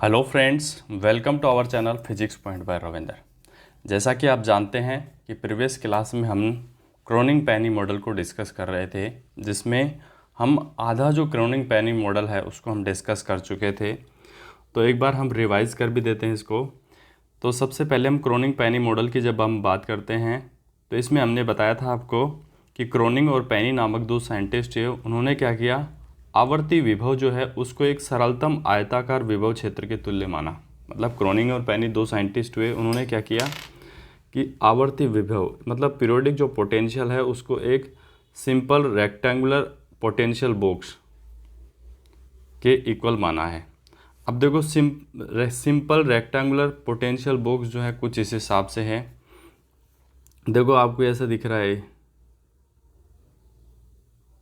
Hello friends, welcome to our channel physics point by Ravinder. जैसा कि आप जानते हैं कि प्रीवियस क्लास में हम क्रोनिग पेनी मॉडल को डिस्कस कर रहे थे, जिसमें हम आधा जो क्रोनिग पेनी मॉडल है उसको हम डिस्कस कर चुके थे। तो एक बार हम रिवाइज़ कर भी देते हैं इसको। तो सबसे पहले हम क्रोनिग पेनी मॉडल की जब हम बात करते हैं तो इसमें हमने बताया था आपको कि क्रोनिग और पेनी नामक दो साइंटिस्ट है, उन्होंने क्या किया, आवर्ती विभव जो है उसको एक सरलतम आयताकार विभव क्षेत्र के तुल्य माना। मतलब क्रोनिग और पेनी दो साइंटिस्ट हुए, उन्होंने क्या किया कि आवर्ती विभव मतलब पीरियोडिक जो पोटेंशियल है उसको एक सिंपल रेक्टेंगुलर पोटेंशियल बॉक्स के इक्वल माना है। अब देखो सिंपल रेक्टेंगुलर पोटेंशियल बॉक्स जो है कुछ इस हिसाब से है। देखो आपको ऐसा दिख रहा है,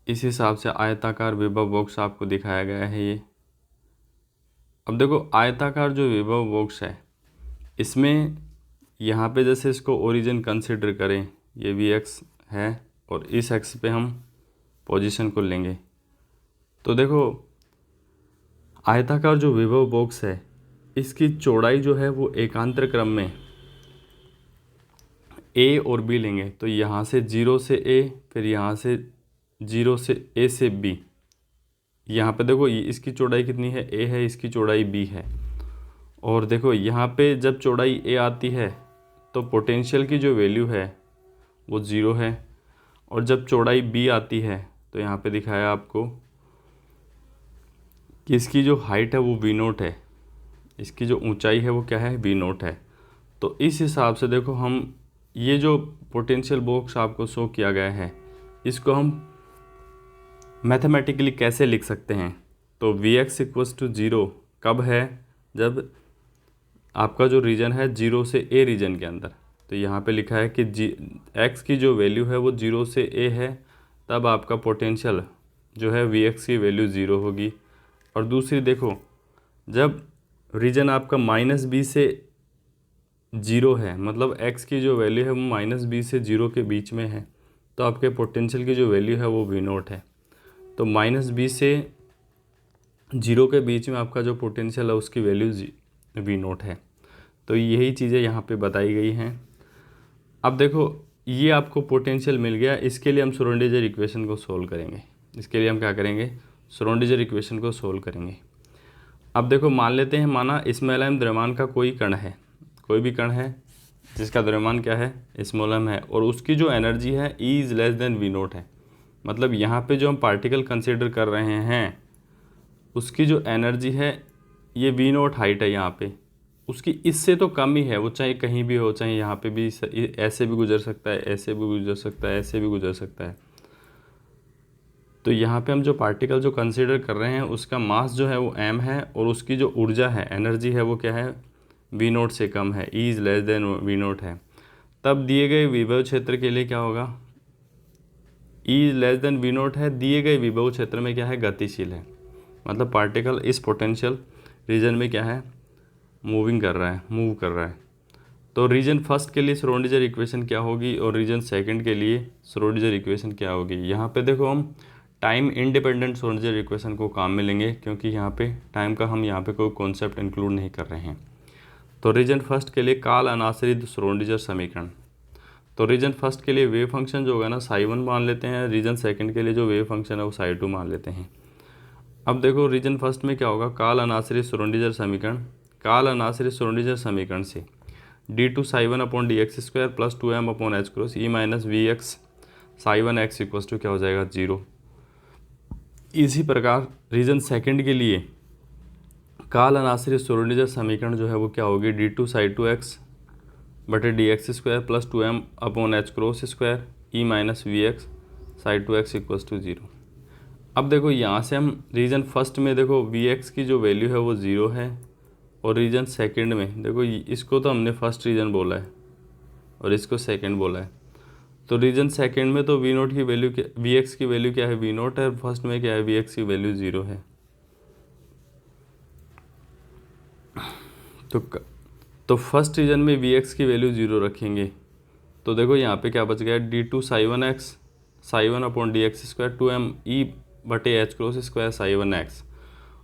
इस हिसाब से आयताकार विभव बॉक्स आपको दिखाया गया है ये। अब देखो आयताकार जो विभव बॉक्स है इसमें यहाँ पे जैसे इसको ओरिजिन कंसिडर करें, ये वी एक्स है और इस एक्स पे हम पोजीशन को लेंगे। तो देखो आयताकार जो विभव बॉक्स है इसकी चौड़ाई जो है वो एकांतर क्रम में ए और बी लेंगे। तो यहाँ से 0 से ए, फिर यहाँ से 0 से ए से बी। यहाँ पे देखो इसकी चौड़ाई कितनी है, ए है, इसकी चौड़ाई बी है। और देखो यहाँ पे जब चौड़ाई ए आती है तो पोटेंशियल की जो वैल्यू है वो 0 है, और जब चौड़ाई बी आती है तो यहाँ पे दिखाया आपको कि इसकी जो हाइट है वो वी नोट है, इसकी जो ऊंचाई है वो क्या है, वी नोट है। तो इस हिसाब से देखो हम ये जो पोटेंशियल बॉक्स आपको शो किया गया है इसको हम मैथमेटिकली कैसे लिख सकते हैं। तो वी एक्स इक्वल्स टू 0 कब है, जब आपका जो रीजन है 0 से ए रीजन के अंदर। तो यहाँ पे लिखा है कि एक्स की जो वैल्यू है वो 0 से ए है, तब आपका पोटेंशियल जो है वी एक्स की वैल्यू 0 होगी। और दूसरी देखो, जब रीजन आपका -b से 0 है, मतलब x की जो वैल्यू है वो -b से 0 के बीच में है, तो आपके पोटेंशियल की जो वैल्यू है वो वी नोट है। तो -b से 0 के बीच में आपका जो पोटेंशियल है उसकी वैल्यू वी नोट है। तो यही चीज़ें यहाँ पे बताई गई हैं। अब देखो ये आपको पोटेंशियल मिल गया, इसके लिए हम श्रोडिंगर इक्वेशन को सोल्व करेंगे। इसके लिए हम क्या करेंगे, श्रोडिंगर इक्वेशन को सोल्व करेंगे। अब देखो मान लेते हैं, माना स्मॉल m द्रव्यमान का कोई कण है, कोई भी कण है जिसका द्रव्यमान क्या है, स्मॉल m है, और उसकी जो एनर्जी है E is less than v nought है। मतलब यहाँ पे जो हम पार्टिकल कंसिडर कर रहे हैं उसकी जो एनर्जी है ये वी नोट हाइट है यहाँ पे, उसकी इससे तो कम ही है, वो चाहे कहीं भी हो, चाहे यहाँ पे भी ऐसे भी गुजर सकता है, ऐसे भी गुजर सकता है, ऐसे भी गुजर सकता है। तो यहाँ पे हम जो पार्टिकल जो कंसिडर कर रहे हैं उसका मास जो है वो m है, और उसकी जो ऊर्जा है, एनर्जी है, वो क्या है, वी नोट से कम है, E is less than v nought है। तब दिए गए विभव क्षेत्र के लिए क्या होगा, E is less than v nought है, दिए गए विभव क्षेत्र में क्या है, गतिशील है। मतलब पार्टिकल इस पोटेंशियल रीजन में क्या है, मूव कर रहा है। तो रीजन फर्स्ट के लिए श्रोडिंगर इक्वेशन क्या होगी और रीजन सेकंड के लिए श्रोडिंगर इक्वेशन क्या होगी। यहाँ पे देखो हम टाइम इंडिपेंडेंट श्रोडिंगर इक्वेशन को काम में लेंगे, क्योंकि यहाँ पे टाइम का हम यहाँ पे कोई कॉन्सेप्ट इंक्लूड नहीं कर रहे हैं। तो रीजन फर्स्ट के लिए काल अनाश्रित श्रोडिंगर समीकरण। तो रीजन फर्स्ट के लिए वेव फंक्शन जो होगा ना ψ1 मान लेते हैं, रीजन सेकंड के लिए जो वेव फंक्शन है वो ψ2 मान लेते हैं। अब देखो रीजन फर्स्ट में क्या होगा, काल अनाश्रित श्रोडिंगर समीकरण। काल अनाश्रित श्रोडिंगर समीकरण से d2 ψ1 upon dx² plus 2m upon h cross e minus we x ψ1x equal to क्या हो जाएगा, 0। इसी प्रकार रीजन सेकंड के लिए काल अनाश्रित श्रोडिंगर समीकरण जो है वो क्या होगी, d2 ψ2x बटे dx² plus 2m upon h cross square e minus we x ψ2x equal to 0। अब देखो यहाँ से हम रीजन फर्स्ट में देखो वी एक्स की जो वैल्यू है वो 0 है, और रीजन सेकंड में देखो इसको तो हमने फर्स्ट रीजन बोला है और इसको सेकंड बोला है। तो रीजन सेकंड में तो वी नोट की वैल्यू क्या, वी एक्स की वैल्यू क्या है, वी नोट है, और फर्स्ट में क्या है, वी एक्स की वैल्यू 0 है। तो फर्स्ट रीजन में वी एक्स की वैल्यू 0 रखेंगे। तो देखो यहाँ पे क्या बच गया, d2 ψ1x ψ1 upon dx² 2m e बटे h क्रॉस स्क्वायर ψ1x,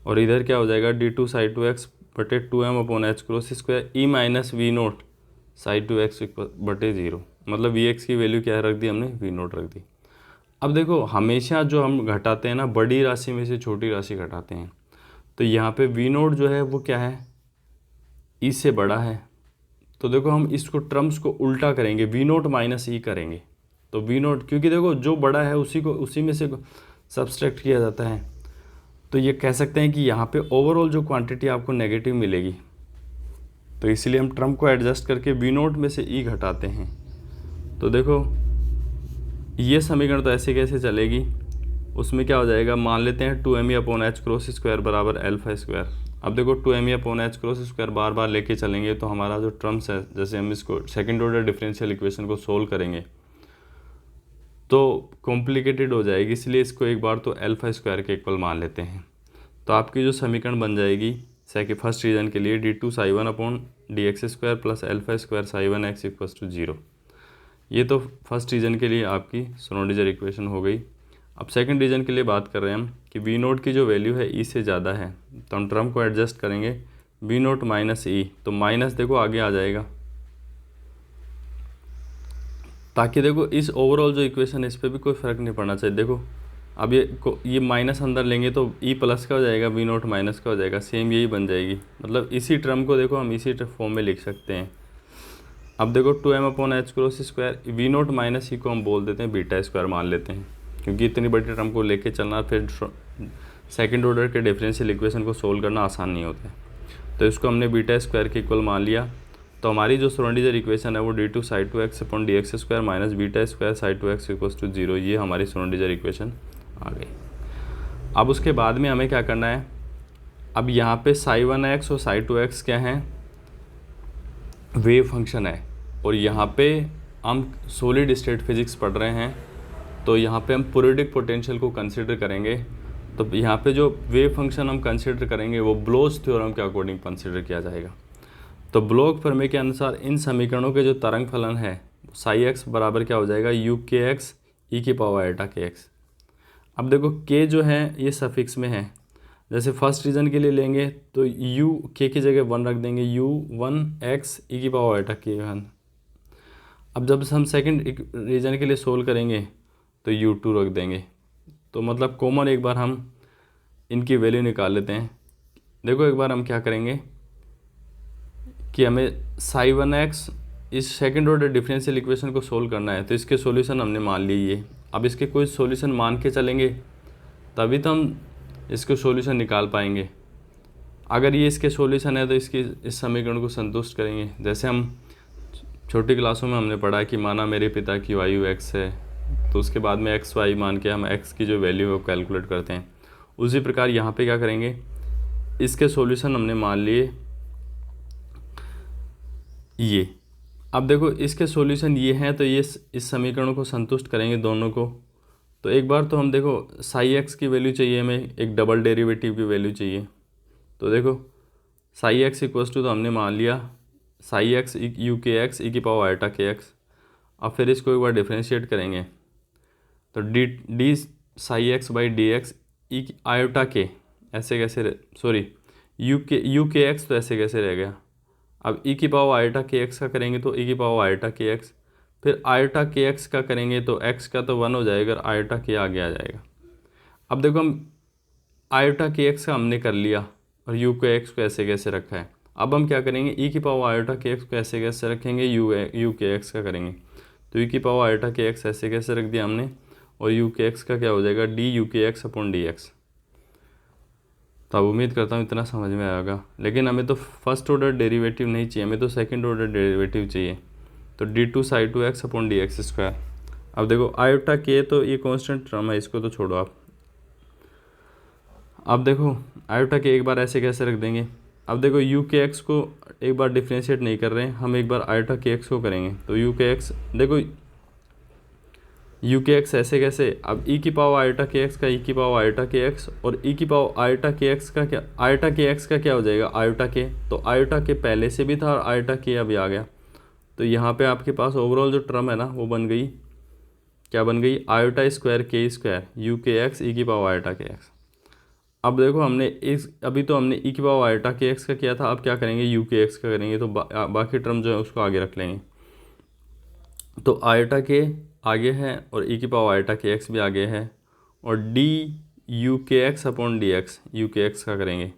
और इधर क्या हो जाएगा d2 ψ2x बटे 2m upon h cross square e minus v nought psi two x बटे 0, मतलब वी एक्स की वैल्यू क्या रख दी हमने, वी नोट रख दी। अब देखो हमेशा जो हम घटाते हैं ना, बड़ी राशि में से छोटी राशि घटाते हैं, तो यहाँ पे वी नोट जो है वो क्या है, ई से बड़ा है। तो देखो हम इसको टर्म्स को उल्टा करेंगे, वी नोट माइनस ई करेंगे। तो वी नोट, क्योंकि देखो जो बड़ा है उसी में से सब्सट्रैक्ट किया जाता है, तो ये कह सकते हैं कि यहाँ पे ओवरऑल जो क्वांटिटी आपको नेगेटिव मिलेगी। तो इसीलिए हम टर्म को एडजस्ट करके वी नोट में से ई घटाते हैं। तो देखो ये समीकरण तो ऐसे कैसे चलेगी, उसमें क्या हो जाएगा, मान लेते हैं 2m upon h cross square बराबर एल्फा स्क्वायर। अब देखो 2m upon h cross square बार बार लेके चलेंगे तो हमारा जो टर्म्स है, जैसे हम इसको सेकंड ऑर्डर डिफरेंशियल इक्वेशन को सोल्व करेंगे तो कॉम्प्लिकेटेड हो जाएगी, इसलिए इसको एक बार तो एल्फा स्क्वायर के इक्वल मान लेते हैं। तो आपकी जो समीकरण बन जाएगी फर्स्ट रीजन के लिए d2 psi one upon d x square plus alpha square psi one x equals to 0। ये तो फर्स्ट रीजन के लिए आपकी श्रोडिंगर इक्वेशन हो गई। अब सेकंड रीजन के लिए बात कर रहे हैं हम कि वी नोट की जो वैल्यू है ई से ज़्यादा है, तो हम टर्म को एडजस्ट करेंगे वी नोट माइनस ई, तो माइनस देखो आगे आ जाएगा, ताकि देखो इस ओवरऑल जो इक्वेशन है इस पर भी कोई फ़र्क नहीं पड़ना चाहिए। देखो अब ये माइनस अंदर लेंगे तो ई प्लस का हो जाएगा, वी नोट माइनस का हो जाएगा, सेम यही बन जाएगी। मतलब इसी टर्म को देखो हम इसी फॉर्म में लिख सकते हैं। अब देखो 2m upon h cross square, we note minus E को हम बोल देते हैं बीटा स्क्वायर मान लेते हैं, क्योंकि इतनी बड़ी टर्म को लेके चलना फिर सेकंड ऑर्डर के डिफरेंशियल इक्वेशन को सोल्व करना आसान नहीं होता है। तो इसको हमने बीटा स्क्वायर के इक्वल मान लिया। तो हमारी जो श्रोडिंगर इक्वेशन है वो d2 psi two x upon d x square minus beta square psi two x equals to 0, ये हमारी श्रोडिंगर इक्वेशन आ गई। अब उसके बाद में हमें क्या करना है, अब यहाँ पे साई वन एक्स और साई टू एक्स क्या है, वेव फंक्शन है, और यहाँ पे हम सॉलिड स्टेट फिजिक्स पढ़ रहे हैं, तो यहाँ पे हम पीरियोडिक पोटेंशियल को कंसिडर करेंगे। तो यहाँ पे जो वेव फंक्शन हम कंसिडर करेंगे वो ब्लोच थ्योरम के अकॉर्डिंग कंसिडर किया जाएगा। तो ब्लोच प्रमेय के अनुसार इन समीकरणों के जो तरंग फलन है साई एक्स बराबर क्या हो जाएगा, यू के एक्स ई की पावर एटा के एक्स। अब देखो के जो है ये सफिक्स में है, जैसे फर्स्ट रीजन के लिए लेंगे तो यू के की जगह 1 रख देंगे, यू 1 एक्स ई की पावर एटा के 1। अब जब हम सेकंड रीजन के लिए सोल्व करेंगे तो u2 रख देंगे। तो मतलब कॉमन एक बार हम इनकी वैल्यू निकाल लेते हैं। देखो एक बार हम क्या करेंगे कि हमें साई वन एक्स इस सेकंड ऑर्डर डिफरेंशियल इक्वेशन को सोल्व करना है, तो इसके सॉल्यूशन हमने मान लिए ये। अब इसके कोई सॉल्यूशन मान के चलेंगे तभी तो हम इसको सॉल्यूशन निकाल पाएंगे। अगर ये इसके सॉल्यूशन है तो इस समीकरण को संतुष्ट करेंगे। जैसे हम छोटी क्लासों में हमने पढ़ा कि माना मेरे पिता की आयु x है, तो उसके बाद में एक्स वाई मान के हम x की जो वैल्यू है वो कैलकुलेट करते हैं। उसी प्रकार यहाँ पे क्या करेंगे, इसके सॉल्यूशन हमने मान लिए ये। अब देखो इसके सॉल्यूशन ये हैं, तो ये इस समीकरणों को संतुष्ट करेंगे दोनों को। तो एक बार तो हम देखो साई एक्स की वैल्यू चाहिए हमें, एक डबल डेरिवेटिव की वैल्यू चाहिए। तो देखो साई एक्स इक्वल्स टू, तो हमने मान लिया साई एक्स यू के एक्स ई की पावर आयटा के एक्स। अब फिर इसको एक बार डिफ्रेंशिएट करेंगे तो D Sai x by D x E iota के ऐसे कैसे, सॉरी यू के एक्स तो ऐसे कैसे रह गया। अब ई की पावर आयोटा के एक्स का करेंगे तो ई की पावर आयोटा के एक्स, फिर आयोटा के एक्स का करेंगे तो एक्स का तो 1 हो जाएगा, आयोटा के आगे आ जाएगा। अब देखो हम आयोटा के एक्स का हमने कर लिया और यू के एक्स को ऐसे कैसे रखा है। अब हम क्या करेंगे, ई की पावर आयोटा के एक्स को ऐसे कैसे रखेंगे, यू के एक्स का करेंगे। तो ई की पावर आयोटा के एक्स ऐसे कैसे रख दिया हमने, और यू के एक्स का क्या हो जाएगा, डी यू के एक्स अपॉन डी एक्स। तो अब उम्मीद करता हूँ इतना समझ में आएगा। लेकिन हमें तो फर्स्ट ऑर्डर डेरिवेटिव नहीं चाहिए, हमें तो सेकंड ऑर्डर डेरिवेटिव चाहिए। तो d2 Sai to x upon d x square. अब देखो आयोटा के तो ये कांस्टेंट टर्म है, इसको तो छोड़ो आप। अब देखो आयोटा के एक बार ऐसे कैसे रख देंगे। अब देखो यू के एक्स को एक बार डिफ्रेंशिएट नहीं कर रहे हैं हम, एक बार आयोटा के एक्स को करेंगे। तो यू के एक्स, देखो यू के एक्स ऐसे कैसे, अब ई की पावर आयोटा के एक्स का ई की पावर आयोटा के एक्स, और ई की पावर आयोटा के एक्स का क्या, आयोटा के एक्स का क्या हो जाएगा, आयोटा के। तो आयोटा के पहले से भी था और आयोटा के अभी आ गया। तो यहाँ पे आपके पास ओवरऑल जो टर्म है ना वो बन गई, क्या बन गई, आयोटा स्क्वायर के स्क्वायर यू के एक्स ई की पावर आयोटा के एक्स। अब देखो हमने इस अभी तो हमने ई की पावर आयोटा के एक्स का किया था, अब क्या करेंगे यू के एक्स का करेंगे, तो बाकी टर्म जो है उसको आगे रख लेंगे। तो आयोटा के आगे है और ई की पावर आयोटा के एक्स भी आगे है, और डी यू के x upon d x you के एक्स का करेंगे।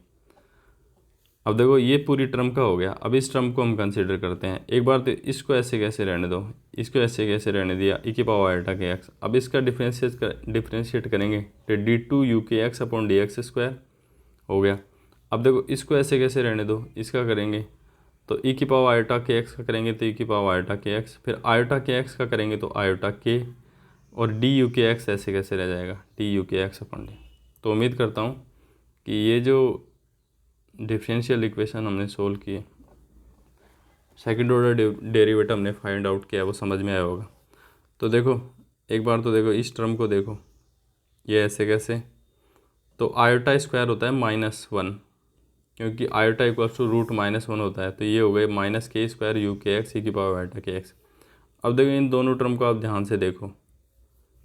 अब देखो ये पूरी टर्म का हो गया, अब इस टर्म को हम कंसीडर करते हैं। एक बार तो इसको ऐसे कैसे रहने दो, इसको ऐसे कैसे रहने दिया ई की पावर आयोटा के एक्स। अब इसका डिफ्रेंशिएट करेंगे तो डी टू यू के x upon d x square हो गया। अब देखो इसको ऐसे कैसे रहने दो, इसका करेंगे तो ई की पावर आयोटा के एक्स का करेंगे तो ई की पावर आयोटा के एक्स, फिर आयोटा के एक्स का करेंगे तो आयोटा के, और डी यू के एक्स ऐसे कैसे रह जाएगा डी यू के एक्स अपॉन डी। तो उम्मीद करता हूँ कि ये जो डिफरेंशियल इक्वेशन हमने सोल्व किए, सेकंड ऑर्डर डेरिवेटिव हमने फाइंड आउट किया, वो समझ में आया होगा। तो देखो एक बार तो देखो इस टर्म को देखो, ये ऐसे कैसे, तो आयोटा स्क्वायर होता है -1, क्योंकि आयोटा इक्वल्स टू √-1 होता है, तो ये हो गए -k² यू के एक्स ई की पावर आयोटा के एक्स। अब देखो इन दोनों टर्म को आप ध्यान से देखो,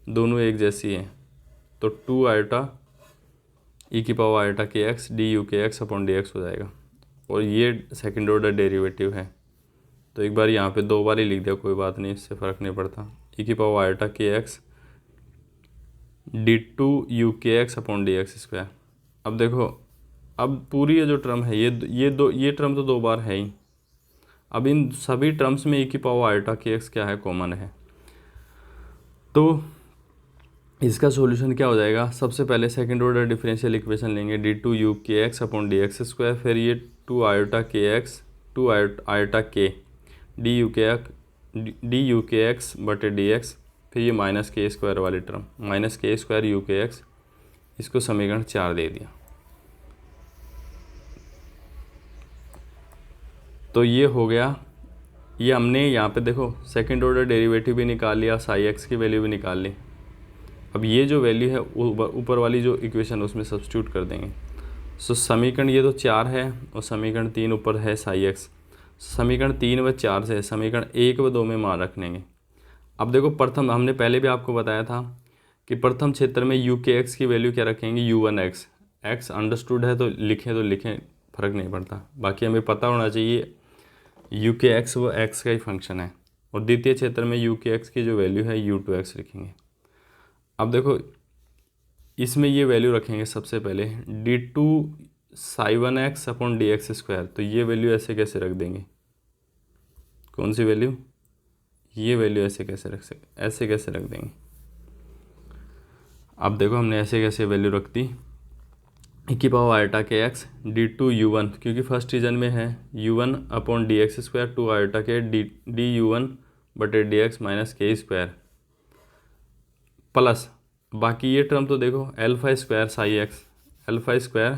दोनों एक जैसी हैं, तो 2 आयोटा ई की power iota k x d you के एक्स अपॉन डी एक्स हो जाएगा, और ये सेकंड ऑर्डर डेरिवेटिव है। तो एक बार यहाँ पे 2 बार ही लिख दिया, कोई बात नहीं, इससे फ़र्क नहीं पड़ता। ई की power iota k x d two you के x upon d x square. अब देखो अब पूरी ये जो टर्म है ये टर्म तो 2 बार है ही। अब इन सभी टर्म्स में ई की पावर आयोटा के एक्स क्या है, कॉमन है। तो इसका सॉल्यूशन क्या हो जाएगा, सबसे पहले सेकंड ऑर्डर डिफरेंशियल इक्वेशन लेंगे डी टू यू के x upon d x square, फिर ये 2 iota k x 2 iota k d you के एक्स बटे डी एक्स, फिर ये -k² वाली टर्म -k² यू के एक्स, इसको समीकरण 4 दे दिया। तो ये हो गया, ये हमने यहाँ पे देखो सेकंड ऑर्डर डेरिवेटिव भी निकाल लिया, साई एक्स की वैल्यू भी निकाल ली। अब ये जो वैल्यू है ऊपर वाली जो इक्वेशन उसमें सब्स्टिट्यूट कर देंगे। सो समीकरण ये तो 4 है और समीकरण 3 ऊपर है साई एक्स। समीकरण 3 व 4 से समीकरण 1 व 2 में मान रख लेंगे। अब देखो प्रथम हमने पहले भी आपको बताया था कि प्रथम क्षेत्र में यू के एक्स की वैल्यू क्या रखेंगे, u1x। एक्स अंडरस्टूड है तो लिखें, फ़र्क नहीं पड़ता, बाकी हमें पता होना चाहिए यू के एक्स वो एक्स का ही फंक्शन है। और द्वितीय क्षेत्र में यू के एक्स की जो वैल्यू है u2x लिखेंगे। अब देखो इसमें ये वैल्यू रखेंगे सबसे पहले डी टू साई1x अपॉन डी एक्स स्क्वायर, तो ये वैल्यू ऐसे कैसे रख देंगे, कौन सी वैल्यू, ये वैल्यू ऐसे कैसे रख देंगे। अब देखो हमने ऐसे कैसे वैल्यू रख दी, ई की power iota k x d to u1, क्योंकि फर्स्ट रीजन में है u1 upon d x square, 2 iota k D u1 बटे डी एक्स -k² प्लस बाकी ये टर्म तो देखो α² साई एक्स, α²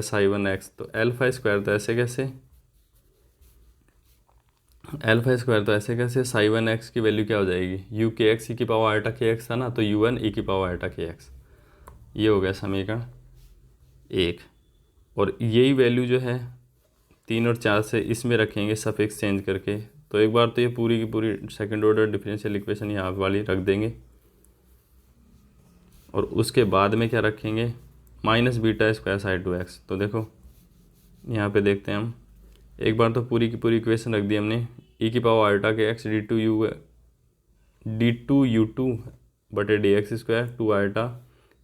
साई1x, तो α² तो ऐसे कैसे साई1x की वैल्यू क्या हो जाएगी, यू के एक्स ई की पावर आयोटा के एक्स था ना, तो u1 ई की पावर आयोटा के एक्स, ये हो गया समीकरण 1। और यही वैल्यू जो है 3 और 4 से इसमें रखेंगे सफिक्स चेंज करके। तो एक बार तो ये पूरी की पूरी सेकंड ऑर्डर डिफरेंशियल इक्वेशन यहाँ वाली रख देंगे, और उसके बाद में क्या रखेंगे -β² साई2x। तो देखो यहाँ पे देखते हैं हम, एक बार तो पूरी की पूरी इक्वेशन रख दी हमने, ई की power iota k x d two u two बटे d x square, 2 iota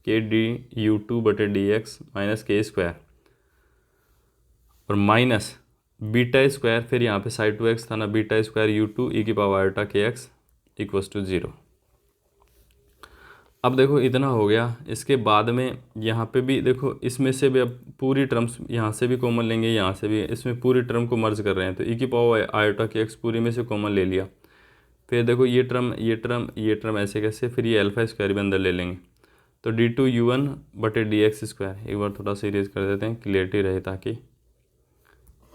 k d u two बटे डी एक्स -k², और -β², फिर यहाँ पे साई2x था ना, β² u2 ई की power iota k x equals to 0। अब देखो इतना हो गया। इसके बाद में यहाँ पे भी देखो, इसमें से भी अब पूरी टर्म्स यहाँ से भी कॉमन लेंगे, यहाँ से भी, इसमें पूरी टर्म को मर्ज कर रहे हैं, तो ई की पावर आयोटा के एक्स पूरी में से कॉमन ले लिया। फिर देखो ये टर्म ऐसे कैसे, फिर ये α² भी अंदर ले लेंगे, तो डी टू u1 बटे डी एक्स स्क्वायर, एक बार थोड़ा सीरीज कर देते हैं क्लियरिटी रहे, ताकि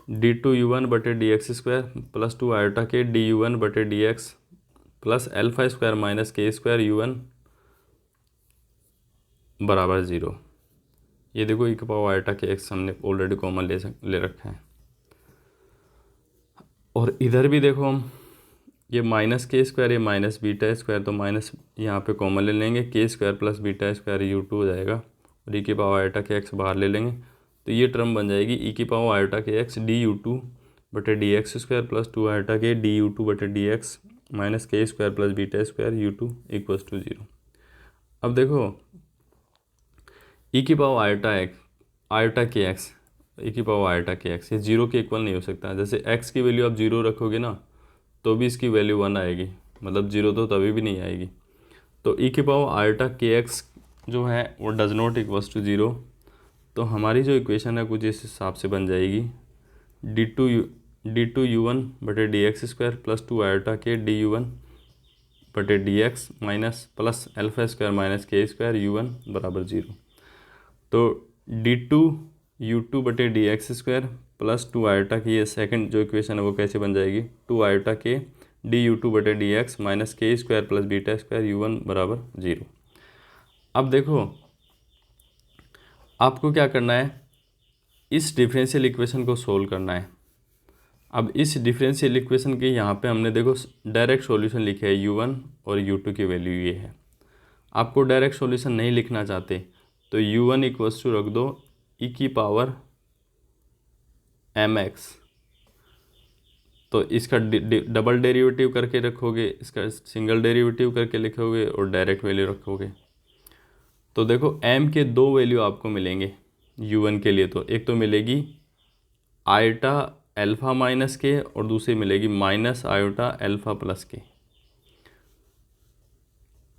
डी टू u1 बटे d x square plus 2 iota k D u1 बटे d x plus α² -k² u1 बराबर 0। ये देखो ई की पावर आयोटा के एक्स हमने ऑलरेडी कॉमन ले रखा है। और इधर भी देखो हम ये माइनस के स्क्वायर, ये माइनस बीटा स्क्वायर, तो माइनस यहाँ पे कॉमन ले लेंगे, k square plus beta square u two हो जाएगा, और ई की पावर आयोटा के एक्स बाहर ले लेंगे, तो ये टर्म बन जाएगी ई की power iota k x d u two बटे d x square plus 2 iota k d u two बटे d x minus k square plus beta square u two equals to 0। अब देखो ई की power iota k x, e की power iota k x, ये 0 के equal नहीं हो सकता। जैसे एक्स की वैल्यू आप 0 रखोगे ना तो भी इसकी वैल्यू 1 आएगी, मतलब 0 तो तभी भी नहीं आएगी। तो ई की पावर आयोटा के एक्स जो है वो डज नॉट इक्वल्स टू 0। तो हमारी जो इक्वेशन है कुछ इस हिसाब से बन जाएगी, डी टू यू वन बटे d x square plus 2 iota k d u one बटे d x minus plus alpha square minus k square you one बराबर 0। तो डी टू यू टू बटे d x square plus 2 iota की ये second जो equation है वो कैसे बन जाएगी, 2 iota k d u two बटे d x minus k square plus beta square you one बराबर 0। अब देखो आपको क्या करना है, इस डिफरेंशियल इक्वेशन को सोल्व करना है। अब इस डिफरेंशियल इक्वेशन के यहाँ पे हमने देखो डायरेक्ट सॉल्यूशन लिखे है u1 और u2 की वैल्यू ये है। आपको डायरेक्ट सॉल्यूशन नहीं लिखना चाहते तो u1 इक्वल्स टू रख दो e की पावर mx, तो इसका डबल डेरिवेटिव करके रखोगे, इसका सिंगल डेरिवेटिव करके लिखोगे और डायरेक्ट वैल्यू रखोगे। तो देखो m के दो वैल्यू आपको मिलेंगे u1 के लिए, तो एक तो मिलेगी आयोटा अल्फ़ा माइनस के और दूसरी मिलेगी माइनस आयोटा अल्फ़ा प्लस के।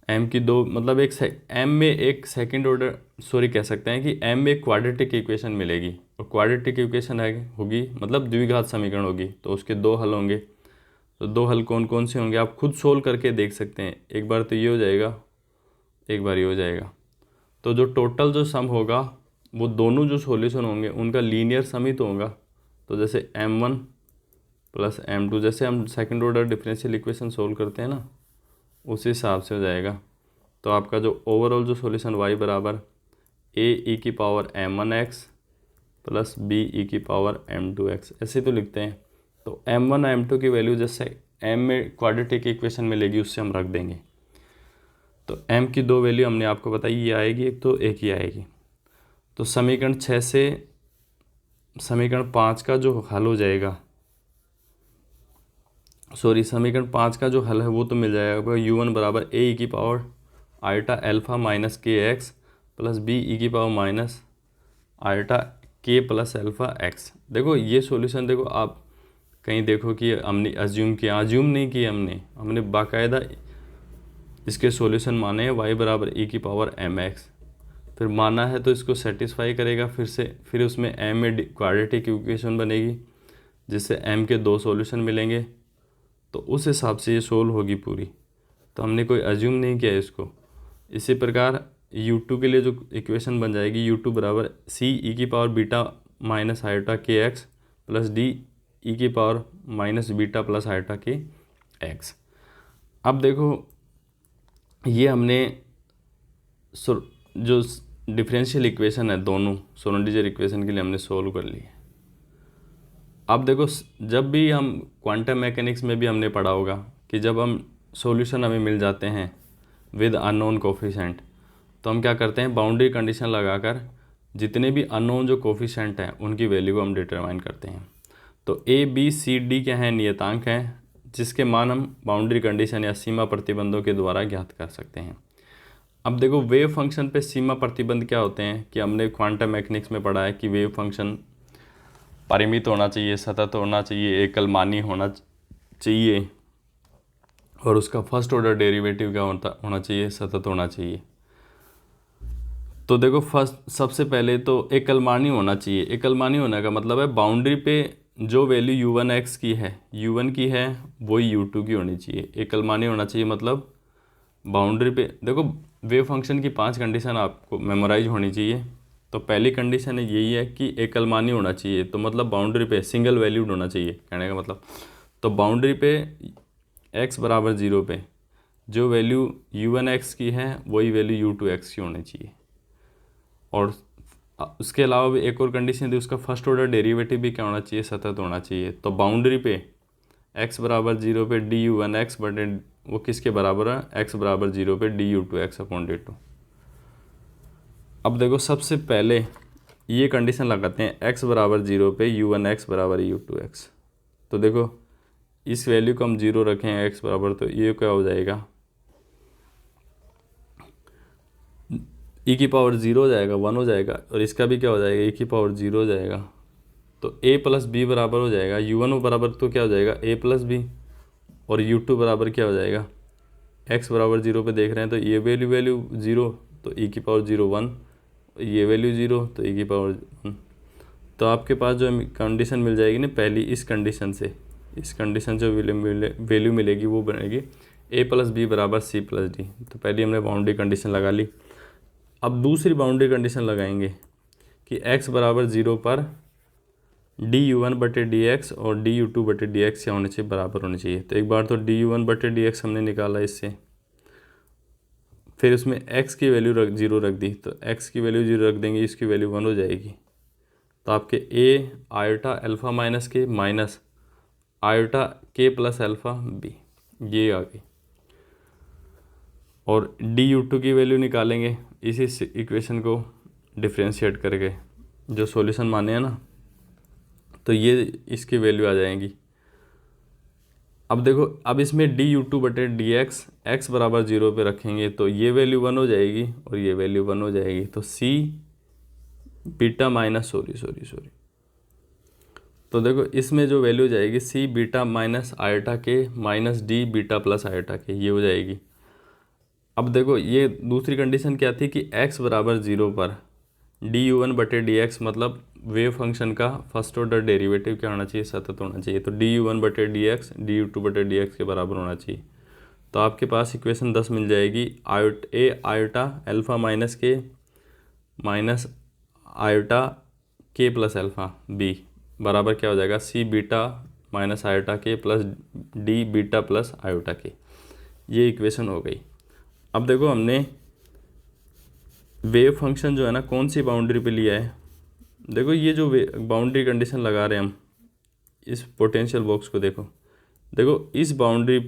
m की दो मतलब m में एक सेकंड ऑर्डर कह सकते हैं कि m में एक क्वाड्रेटिक इक्वेशन मिलेगी, और क्वाड्रेटिक इक्वेशन होगी मतलब द्विघात समीकरण होगी, तो उसके दो हल होंगे। तो दो हल कौन कौन से होंगे आप खुद सोल्व करके देख सकते हैं। एक बार तो ये हो जाएगा, एक बार ये हो जाएगा, तो जो टोटल जो सम होगा वो दोनों जो सॉल्यूशन होंगे उनका लीनियर सम ही तो होगा। तो जैसे m1 प्लस m2, जैसे हम second order differential equation solve करते हैं ना उस हिसाब से हो जाएगा। तो आपका जो ओवरऑल जो सॉल्यूशन y बराबर a e की power m1x plus b e की पावर m2x ऐसे तो लिखते हैं। तो m1 m2 की वैल्यू जैसे m में क्वाड्रेटिक इक्वेशन मिलेगी उससे हम रख देंगे। तो m की दो वैल्यू हमने आपको बताई, ये आएगी एक तो एक ही आएगी। तो समीकरण 6 से समीकरण 5 का जो हल हो जाएगा, समीकरण 5 का जो हल है वो तो मिल जाएगा u1 बराबर a e की पावर आयोटा अल्फ़ा माइनस के एक्स प्लस b e की पावर माइनस आयोटा के प्लस अल्फ़ा एक्स। देखो ये सॉल्यूशन देखो आप कहीं देखो कि हमने अज्यूम नहीं किया, हमने बाकायदा इसके सॉल्यूशन माने हैं y बराबर e की पावर mx, फिर माना है तो इसको सेटिस्फाई करेगा फिर उसमें m में क्वाड्रेटिक इक्वेशन बनेगी जिससे m के दो सॉल्यूशन मिलेंगे, तो उस हिसाब से ये सोल्व होगी पूरी। तो हमने कोई अज्यूम नहीं किया इसको। इसी प्रकार u2 के लिए जो इक्वेशन बन जाएगी u2 बराबर c e की power beta minus iota k x plus d e की power minus beta plus iota k x. अब देखो ये हमने जो डिफरेंशियल इक्वेशन है दोनों श्रोडिंगर इक्वेशन के लिए हमने सोल्व कर ली है। अब देखो जब भी हम क्वांटम मैकेनिक्स में भी हमने पढ़ा होगा कि जब हम सॉल्यूशन हमें मिल जाते हैं विद अननोन कोफिशिएंट तो हम क्या करते हैं, बाउंड्री कंडीशन लगाकर जितने भी अननोन जो कोफिशिएंट हैं उनकी वैल्यू को हम डिटरमाइन करते हैं। तो ए बी सी डी क्या हैं, नियतांक हैं जिसके मान हम बाउंड्री कंडीशन या सीमा प्रतिबंधों के द्वारा ज्ञात कर सकते हैं। अब देखो वेव फंक्शन पे सीमा प्रतिबंध क्या होते हैं कि हमने क्वांटम मैकेनिक्स में पढ़ा है कि वेव फंक्शन परिमित होना चाहिए, सतत होना चाहिए, एकलमानी होना चाहिए और उसका फर्स्ट ऑर्डर डेरिवेटिव क्या होना चाहिए, सतत होना चाहिए। तो देखो सबसे पहले तो एकलमानी होना चाहिए। एकलमानी होने का मतलब है बाउंड्री पे जो वैल्यू u1x की है, u1 की है वही u2 की होनी चाहिए। एकलमानी होना चाहिए मतलब बाउंड्री पे देखो वेव फंक्शन की 5 कंडीशन आपको मेमोराइज होनी चाहिए। तो पहली कंडीशन यही है कि एकलमानी होना चाहिए, तो मतलब बाउंड्री पे सिंगल वैल्यूड होना चाहिए कहने का मतलब। तो बाउंड्री पे x बराबर 0 पे जो वैल्यू u1x की है वही वैल्यू u2x की होनी चाहिए। और उसके अलावा भी एक और कंडीशन थी, उसका फर्स्ट ऑर्डर डेरिवेटिव भी क्या होना चाहिए, सतत होना चाहिए। तो बाउंड्री पे x बराबर 0 पे du1x बटे वो किसके बराबर है, x बराबर 0 पे du2x अपॉन d2। अब देखो सबसे पहले ये कंडीशन लगाते हैं, x बराबर 0 पे u1x बराबर u2x। तो देखो इस वैल्यू को हम 0 रखें x बराबर, तो ये क्या हो जाएगा, e की पावर 0 हो जाएगा, 1 हो जाएगा, और इसका भी क्या हो जाएगा, e की पावर 0 हो जाएगा। तो a प्लस बी बराबर हो जाएगा u1 बराबर तो क्या हो जाएगा a प्लस बी, और u2 बराबर क्या हो जाएगा, x बराबर 0 पे देख रहे हैं तो ये वैल्यू 0, तो e की पावर 0 1, ये वैल्यू 0 तो e की पावर 1। तो आपके पास जो कंडीशन मिल जाएगी ना पहली, इस कंडीशन से जो वैल्यू मिलेगी वो बनेगी a प्लस बी बराबर c प्लस डी। तो पहले हमने बाउंड्री कंडीशन लगा ली। अब दूसरी बाउंड्री कंडीशन लगाएंगे कि x बराबर 0 पर du1 बटे dx और du2 बटे dx क्या होने चाहिए, बराबर होने चाहिए। तो एक बार तो du1 बटे dx हमने निकाला इससे, फिर उसमें x की वैल्यू 0 रख दी, तो x की वैल्यू 0 रख देंगे, इसकी वैल्यू 1 हो जाएगी। तो आपके a आयोटा अल्फ़ा माइनस के माइनस आयोटा के प्लस अल्फ़ा बी, ये आ गई। और du2 की वैल्यू निकालेंगे इसी इक्वेशन को डिफ्रेंशिएट करके, जो सॉल्यूशन माने हैं ना, तो ये इसकी वैल्यू आ जाएंगी। अब देखो, अब इसमें du2 बटे dx x बराबर 0 पे रखेंगे तो ये वैल्यू 1 हो जाएगी और ये वैल्यू 1 हो जाएगी। तो c बीटा माइनस सॉरी तो देखो इसमें जो वैल्यू जाएगी c बीटा माइनस आयोटा के minus d beta plus iota के, ये हो जाएगी। अब देखो ये दूसरी कंडीशन क्या थी कि x बराबर 0 पर du1 बटे dx, मतलब वेव फंक्शन का फर्स्ट ऑर्डर डेरिवेटिव क्या होना चाहिए, सतत होना चाहिए। तो du1 बटे dx du2 बटे dx के बराबर होना चाहिए। तो आपके पास इक्वेशन 10 मिल जाएगी, आयोटा अल्फ़ा माइनस के माइनस आयोटा के प्लस अल्फ़ा बी बराबर क्या हो जाएगा, c बीटा माइनस आयोटा के plus d beta plus iota के। ये इक्वेशन हो गई। अब देखो हमने वेव फंक्शन जो है ना कौन सी बाउंड्री पे लिया है। देखो ये जो बाउंड्री कंडीशन लगा रहे हैं हम, इस पोटेंशियल बॉक्स को देखो इस बाउंड्री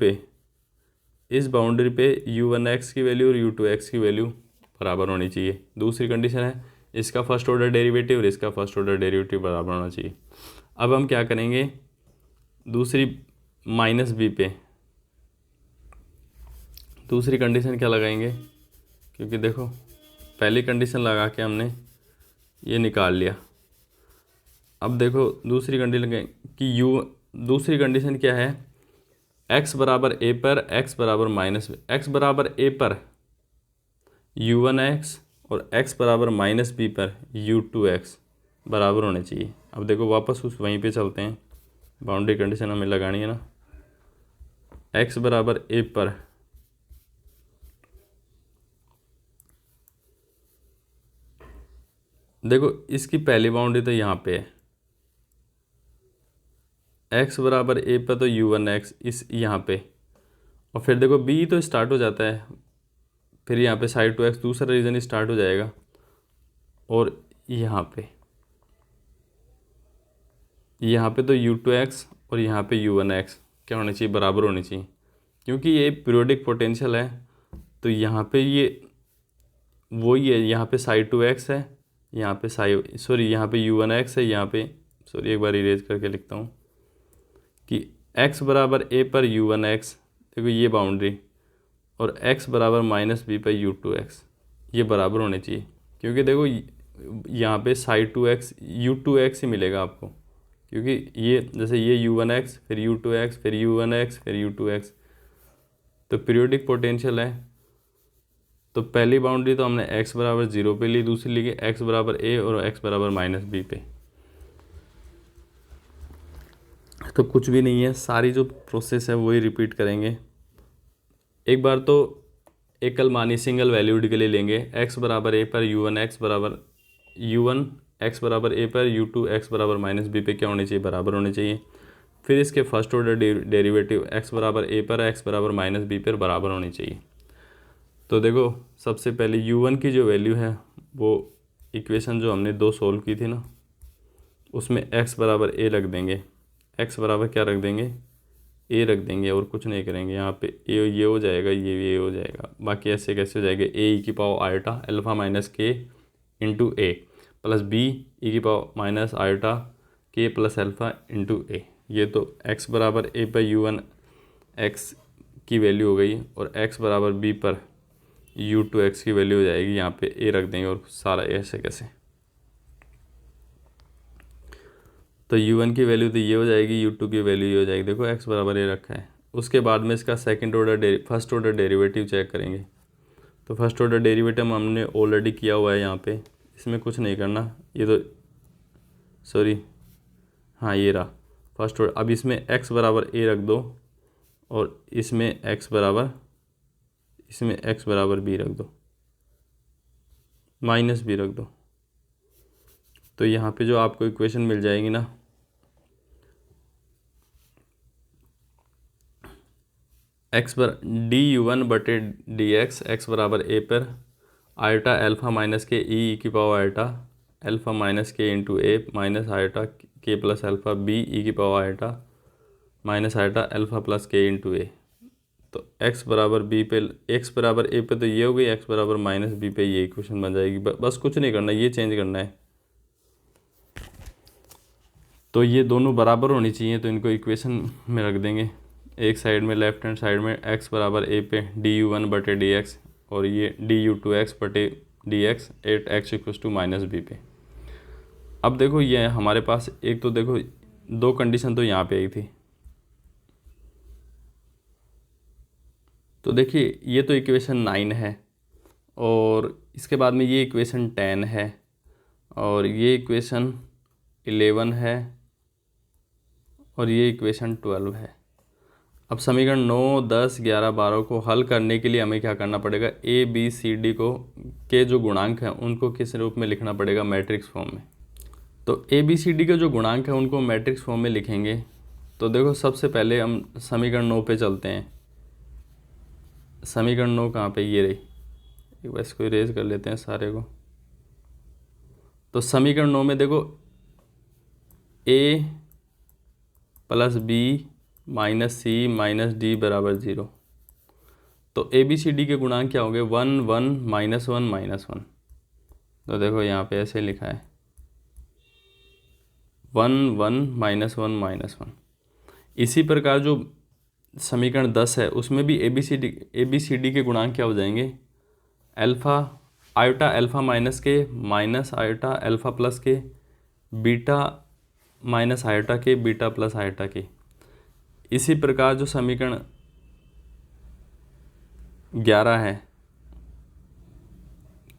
पे u1x की वैल्यू और u2x की वैल्यू बराबर होनी चाहिए। दूसरी कंडीशन है इसका फर्स्ट ऑर्डर डेरिवेटिव और इसका फर्स्ट ऑर्डर डेरिवेटिव बराबर होना चाहिए। अब हम क्या करेंगे, दूसरी माइनस बी पे दूसरी कंडीशन क्या लगाएंगे, क्योंकि देखो पहली कंडीशन लगा के हमने ये निकाल लिया। अब देखो दूसरी कंडीशन कि दूसरी कंडीशन क्या है, x बराबर a पर x बराबर माइनस x बराबर a पर u1x और x बराबर माइनस b पर u2x बराबर होने चाहिए। अब देखो वापस उस वहीं पे चलते हैं, बाउंड्री कंडीशन हमें लगानी है ना, x बराबर a पर देखो इसकी पहली बाउंड्री तो यहाँ पे है, x बराबर a पर तो u1x इस यहाँ पे, और फिर देखो b तो स्टार्ट हो जाता है, फिर यहाँ पे साइड टू x दूसरा रीजन स्टार्ट हो जाएगा, और यहाँ पे तो u2x और यहाँ पे u1x क्या होनी चाहिए, बराबर होनी चाहिए। क्योंकि ये पीरियोडिक पोटेंशियल है तो यहाँ पे ये वही है, यहाँ पे साइड टू x है, यहाँ पे यहाँ पे u1x है, यहाँ पे एक बार इरेज करके लिखता हूँ कि x बराबर a पर u1x, देखो ये बाउंड्री, और x बराबर माइनस b पर u2x ये बराबर होने चाहिए। क्योंकि देखो यहाँ पे साइड टू x u2x ही मिलेगा आपको, क्योंकि ये जैसे ये u1x फिर u2x फिर u1x फिर u2x, तो पीरियोडिक पोटेंशियल है। तो पहली बाउंड्री तो हमने x बराबर 0 पे ली, दूसरी ली x बराबर a और x बराबर माइनस b पे। तो कुछ भी नहीं है, सारी जो प्रोसेस है वही रिपीट करेंगे। एक बार तो एकल मानी सिंगल वैल्यूड के लिए लेंगे, x बराबर a पर u1x बराबर a पर u2x बराबर माइनस b पे क्या होने चाहिए, बराबर होने चाहिए। फिर इसके फर्स्ट ऑर्डर डेरिवेटिव x बराबर a पर x बराबर माइनस b पर बराबर होनी चाहिए। तो देखो सबसे पहले u1 की जो वैल्यू है वो इक्वेशन जो हमने दो सोल्व की थी ना, उसमें x बराबर a रख देंगे, x बराबर क्या रख देंगे ए रख देंगे और कुछ नहीं करेंगे। यहाँ पे ए ये हो जाएगा, ये भी ए हो जाएगा। बाकी ऐसे कैसे हो जाएगा, ए ई की पावर आयोटा अल्फ़ा माइनस के इंटू ए प्लस बी ई की पावर माइनस आयोटा के प्लस अल्फ़ा इंटू ए। ये तो x बराबर ए पर u1 x की वैल्यू हो गई और x बराबर b पर u2 x की वैल्यू हो जाएगी। यहाँ पे a रख देंगे और सारा ऐसे कैसे, तो u1 की वैल्यू तो ये हो जाएगी, u2 की वैल्यू ये हो जाएगी। देखो x बराबर ए रखा है। उसके बाद में इसका फर्स्ट ऑर्डर डेरिवेटिव चेक करेंगे। तो फर्स्ट ऑर्डर डेरिवेटिव हमने ऑलरेडी किया हुआ है यहाँ पे, इसमें कुछ नहीं करना। ये तो सॉरी हाँ ये रहा फर्स्ट ऑर्डर। अब इसमें x बराबर a रख दो और इसमें x बराबर b रख दो, माइनस b रख दो। तो यहाँ पे जो आपको इक्वेशन मिल जाएगी ना, डी यू वन बटे डी एक्स बराबर ए पर आयोटा अल्फ़ा माइनस के ई की पावर आयोटा अल्फ़ा माइनस के इंटू ए माइनस आयोटा के प्लस अल्फ़ा बी ई की power iota minus iota alpha plus के इंटू ए। तो x बराबर b पे, x बराबर a पे तो ये हो गई, x बराबर माइनस b पे ये इक्वेशन बन जाएगी। बस कुछ नहीं करना, ये चेंज करना है। तो ये दोनों बराबर होनी चाहिए, तो इनको इक्वेशन में रख देंगे। एक साइड में लेफ्ट हैंड साइड में x बराबर a पे डी यू वन बटे डी एक्स और ये डी यू टू एक्स बटे d x at x equals to minus b पे। अब देखो ये हमारे पास एक तो देखो दो कंडीशन तो यहाँ पे आई थी। तो देखिए ये तो इक्वेशन 9 है और इसके बाद में ये इक्वेशन 10 है और ये इक्वेशन 11 है और ये इक्वेशन 12 है। अब समीकरण 9, 10, 11, 12 को हल करने के लिए हमें क्या करना पड़ेगा, ए बी सी डी को के जो गुणांक हैं उनको किस रूप में लिखना पड़ेगा, मैट्रिक्स फॉर्म में। तो ए बी सी डी के जो गुणांक हैं उनको मैट्रिक्स फॉर्म में लिखेंगे। तो देखो सबसे पहले हम समीकरण 9 पे चलते हैं। समीकरण 9 कहाँ पे, ये रही। एक बार इसको इरेज कर लेते हैं सारे को। तो समीकरण 9 में देखो a plus b minus c minus d बराबर 0। तो ए बी सी डी के गुणांक क्या होंगे, 1 1 माइनस 1 माइनस 1। तो देखो यहाँ पे ऐसे लिखा है 1 1 माइनस 1 माइनस 1। इसी प्रकार जो समीकरण 10 है उसमें भी ए बी सी डी के गुणांक क्या हो जाएंगे, अल्फ़ा आयोटा अल्फ़ा माइनस के माइनस आयोटा अल्फ़ा प्लस के बीटा माइनस आयोटा के बीटा प्लस आयोटा के। इसी प्रकार जो समीकरण 11 है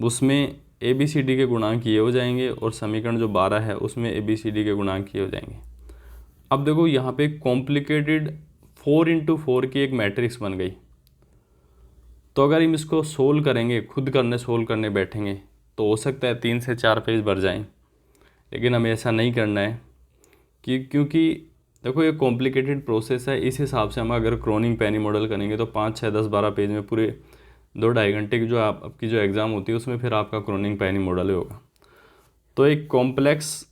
उसमें ए बी सी डी के गुणांक ये हो जाएंगे और समीकरण जो 12 है उसमें ए बी सी डी के गुणांक ये हो जाएंगे। अब देखो यहाँ पे कॉम्प्लिकेटेड 4 इंटू 4 की एक मैट्रिक्स बन गई। तो अगर हम इसको सोल्व करेंगे, खुद सोल्व करने बैठेंगे तो हो सकता है 3 से 4 पेज भर जाएं, लेकिन हमें ऐसा नहीं करना है क्योंकि देखो ये कॉम्प्लिकेटेड प्रोसेस है। इस हिसाब से हम अगर क्रोनिंग पेनी मॉडल करेंगे तो 5, 6, 10, 12 पेज में पूरे 2-2.5 घंटे की जो आपकी जो एग्ज़ाम होती है उसमें फिर आपका क्रोनिंग पेनी मॉडल ही होगा। तो एक कॉम्प्लेक्स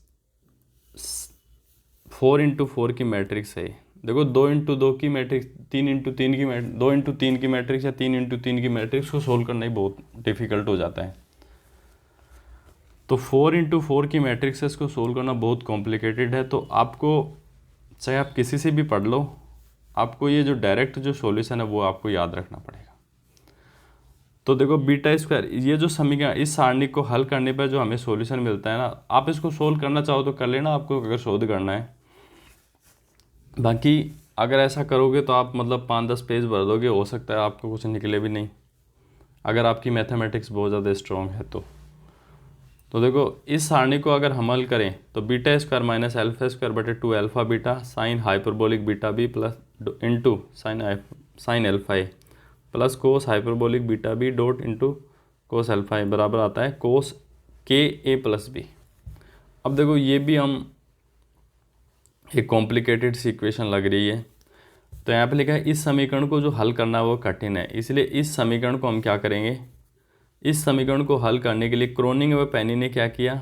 4 इंटू 4 की मैट्रिक्स है। देखो 2 इंटू 2 की मैट्रिक्स, 3 इंटू 3 की 2 इंटू 3 की मैट्रिक्स या 3 इंटू 3 की मैट्रिक्स को सोल्व करना ही बहुत डिफ़िकल्ट हो जाता है। तो 4 इंटू 4 की मैट्रिक्स को सोल्व करना बहुत कॉम्प्लिकेटेड है। तो आपको चाहे आप किसी से भी पढ़ लो, आपको ये जो डायरेक्ट जो सॉल्यूशन है वो आपको याद रखना पड़ेगा। तो देखो बीटा स्क्वायर, ये जो समीकरण इस सारणी को हल करने पर जो हमें सॉल्यूशन मिलता है ना, आप इसको सोल्व करना चाहो तो कर लेना, आपको अगर शोध करना है। बाकी अगर ऐसा करोगे तो आप मतलब 5-10 पेज भर दोगे, हो सकता है आपको कुछ निकले भी नहीं, अगर आपकी मैथमेटिक्स बहुत ज़्यादा स्ट्रॉन्ग है तो देखो इस सारणी को अगर हम हल करें तो beta square minus alpha square बटे 2 alpha beta sine hyperbolic beta b plus into sine alpha a plus cos hyperbolic beta b dot into cos alpha a बराबर आता है कोस के ए प्लस बी। अब देखो ये भी हम एक कॉम्प्लिकेटेड सी इक्वेशन लग रही है। तो यहाँ पे लिखा है इस समीकरण को जो हल करना है वो कठिन है, इसलिए इस समीकरण को हम क्या करेंगे, इस समीकरण को हल करने के लिए क्रोनिंग व पेनी ने क्या किया,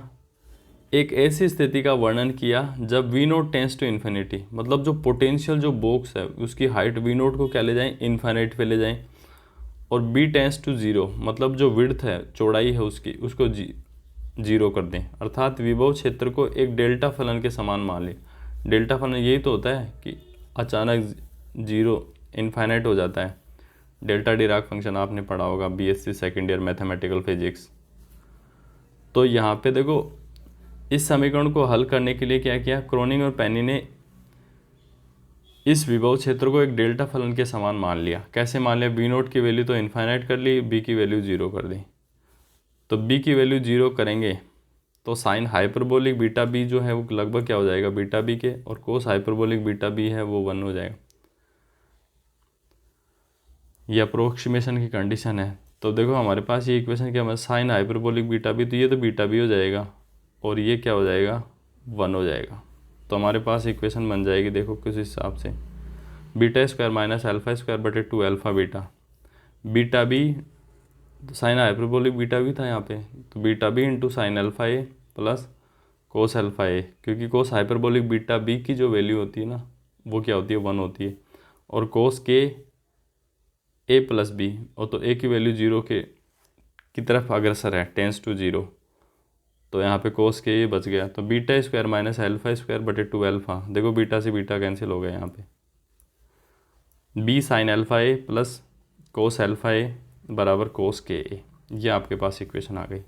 एक ऐसी स्थिति का वर्णन किया जब v nought tends to infinity, मतलब जो पोटेंशियल जो बॉक्स है उसकी हाइट वी नोट को क्या ले जाएं, इन्फिनिट पे ले जाएं, और बी टेंस टू ज़ीरो, मतलब जो विड्थ है चौड़ाई है उसकी उसको जीरो कर दें, अर्थात विभव क्षेत्र को एक डेल्टा फलन के समान मान लें। डेल्टा फलन यही तो होता है कि अचानक जीरो इन्फाइनाइट हो जाता है। डेल्टा डिराक फंक्शन आपने पढ़ा होगा BSc second year mathematical physics. तो यहाँ पे देखो इस समीकरण को हल करने के लिए क्या किया, क्रोनिग और पेनी ने इस विभव क्षेत्र को एक डेल्टा फलन के समान मान लिया। कैसे मान लिया, बी नोट की वैल्यू तो इन्फाइनाइट कर ली, बी की वैल्यू जीरो कर दी। तो बी की वैल्यू जीरो करेंगे तो साइन हाइपरबोलिक बीटा बी जो है वो लगभग क्या हो जाएगा, बीटा बी के, और कोस हाइपरबोलिक बीटा बी है वो 1 हो जाएगा। ये अप्रोक्सीमेशन की कंडीशन है। तो देखो हमारे पास ये इक्वेशन क्या है, साइन हाइपरबोलिक बीटा बी, तो ये तो बीटा बी हो जाएगा और ये क्या हो जाएगा, 1 हो जाएगा। तो हमारे पास इक्वेशन बन जाएगी देखो किस हिसाब से, beta square minus alpha square बटे 2 alpha beta, beta b sine hyperbolic beta b था यहाँ पे, तो beta b into sine alpha a plus cos alpha a, क्योंकि कोस हाइपरबोलिक बीटा बी की जो वैल्यू होती है ना वो क्या होती है, 1 होती है, और कोस के ए प्लस बी, और तो ए की वैल्यू जीरो की तरफ अग्रसर है, टेंस टू जीरो, तो यहाँ पे कोस के ये बच गया। तो beta square minus alpha square बटे 2 अल्फा, देखो बीटा से बीटा कैंसिल हो गया यहाँ पे, B sign alpha a plus cos alpha a बराबर कोस के ए, ये आपके पास इक्वेशन आ गई।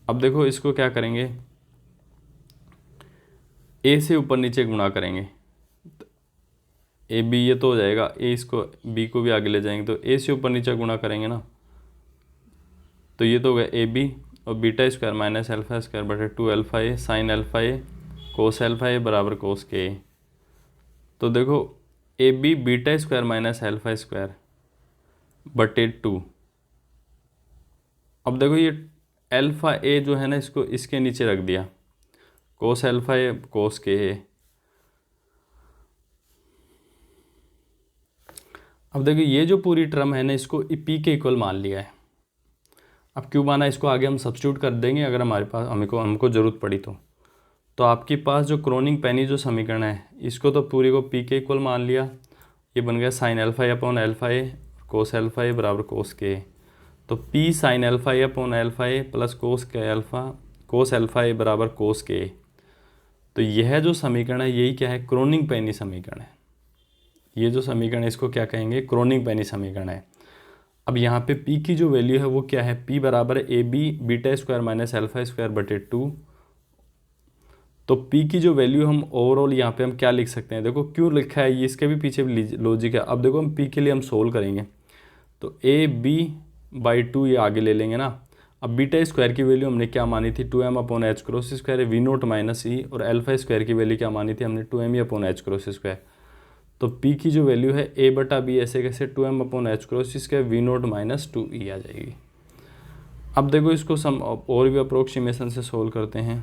अब देखो इसको क्या करेंगे, ए से ऊपर नीचे गुणा करेंगे, ए बी ये तो हो जाएगा, ए इसको बी को भी आगे ले जाएंगे तो ए से ऊपर नीचे गुणा करेंगे ना, तो ये तो हो गया ए बी और beta square minus alpha square बटे 2 alpha a sine alpha a cos alpha a बराबर कोस के ए। तो देखो a b beta square minus alpha square बटे 2, अब देखो ये अल्फा ए जो है ना इसको इसके नीचे रख दिया, कोस अल्फा ए कोस के ए। अब देखो ये जो पूरी टर्म है ना इसको पी के इक्वल मान लिया है। अब क्यों माना, इसको आगे हम सब्स्टिट्यूट कर देंगे अगर हमारे पास हमको ज़रूरत पड़ी तो आपके पास जो क्रोनिग पेनी जो समीकरण है इसको तो पूरी को पी के इक्वल मान लिया, ये बन गया sign alpha A upon alpha a cos alpha a बराबर कोस के। तो P sign alpha A upon alpha a plus cos alpha a बराबर कोस के। तो यह जो समीकरण है यही क्या है, क्रोनिग पेनी समीकरण है। ये जो समीकरण है इसको क्या कहेंगे, क्रोनिग पेनी समीकरण है। अब यहाँ पे p की जो वैल्यू है वो क्या है, p बराबर है a b beta square minus alpha square बटे 2। तो p की जो वैल्यू हम ओवरऑल यहाँ पे हम क्या लिख सकते हैं, देखो क्यों लिखा है ये इसके भी पीछे लॉजिक है। अब देखो हम p के लिए हम सोल्व करेंगे तो ए बी बाई 2 ये आगे ले लेंगे ना। अब बीटा स्क्वायर की वैल्यू हमने क्या मानी थी, 2m upon h cross square we note minus E, और अल्फा स्क्वायर की वैल्यू क्या मानी थी हमने 2m upon h cross square. तो p की जो वैल्यू है a बटा बी ऐसे कैसे 2m upon h cross square we note minus 2e आ जाएगी। अब देखो इसको सम और भी अप्रोक्सीमेशन से सोल्व करते हैं।